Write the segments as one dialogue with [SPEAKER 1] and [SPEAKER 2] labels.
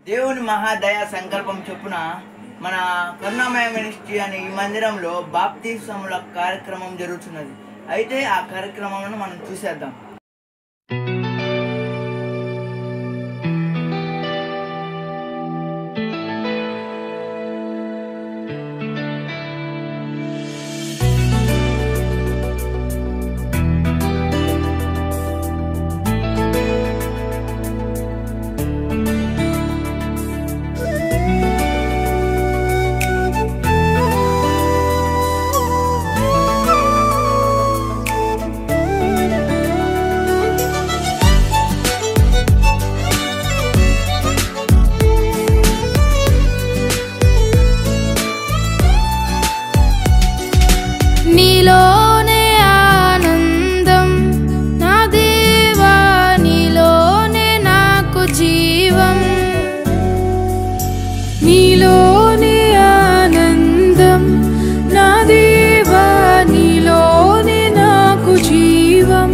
[SPEAKER 1] దేవుని మహాదయా సంకల్పం చొప్పున మన కరుణామయ మినిస్ట్రీ అనే ఈ మందిరంలో బాప్తిస్మముల కార్యక్రమం జరుగుతున్నది. అయితే ఆ కార్యక్రమాలను మనం చూసేద్దాం.
[SPEAKER 2] నీలోనే ఆనందం నా దేవా, నీలోనే నాకు జీవం. నీలోనే ఆనందం నా దేవా, నీలోనే నాకు జీవం.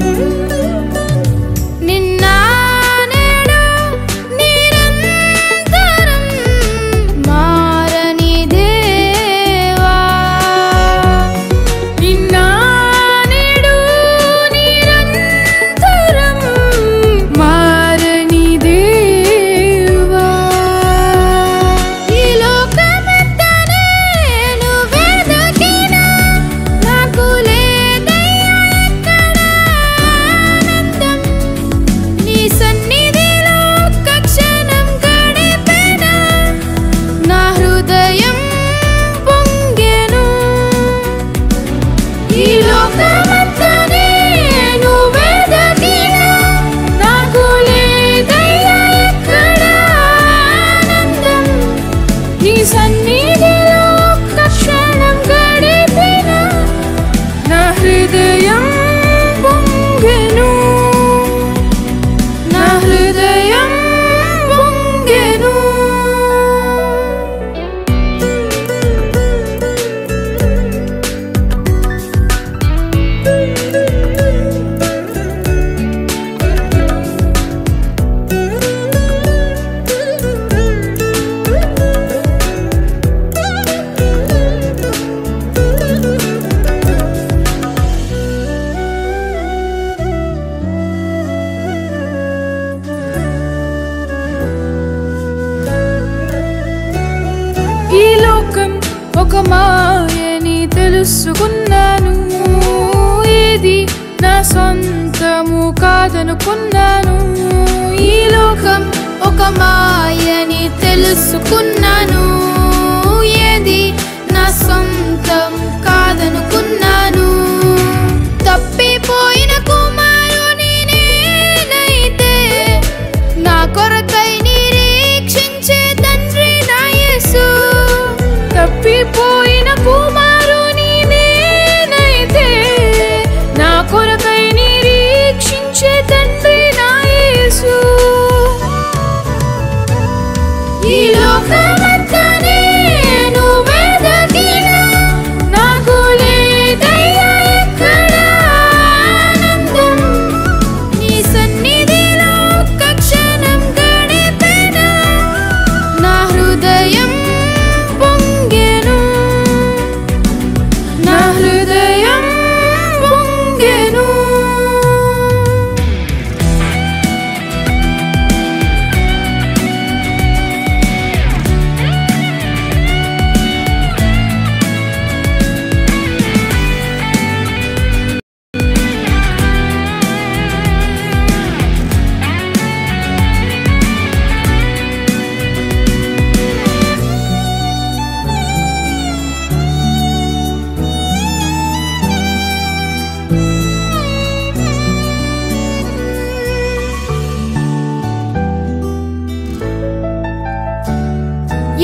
[SPEAKER 2] ఒక మాయని తెలుసుకున్నాను, ఇది నా సొంతము కాదనుకున్నాను. ఈ లోకం ఒక మాయని తెలుసుకున్నాను, ఏది నా సొంతం కాదనుకున్నాను. తప్పిపోయిన కుమారుని నేనైతే నా కొరకై నిరీక్షించే తండ్రి నా యేసు. తప్పిపోయిన కుమారుని నేనైతే నా కొరకై నిరీక్షించే తండ్రి నా యేసు. ఈ లోకమంతా నేను వెదకినా నాకు లేదయ్యా ఎక్కడ ఆనందం. నీ సన్నిధిలో ఒక్క క్షణం గడిపెనా నా హృదయం పొంగెను, నా హృదయం పొంగెను.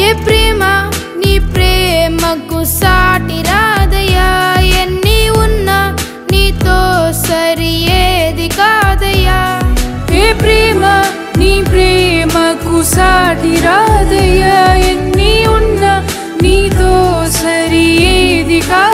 [SPEAKER 2] ఏ ప్రేమ నీ ప్రేమకు సాటి రాదయ్యా, ఎన్ని ఉన్నా నీతో సరి ఏది కాదయ్యా. ఏ ప్రేమ నీ ప్రేమకు సాటి రాదయ్యా, ఎన్ని ఉన్నా నీతో సరి ఏది కాదు.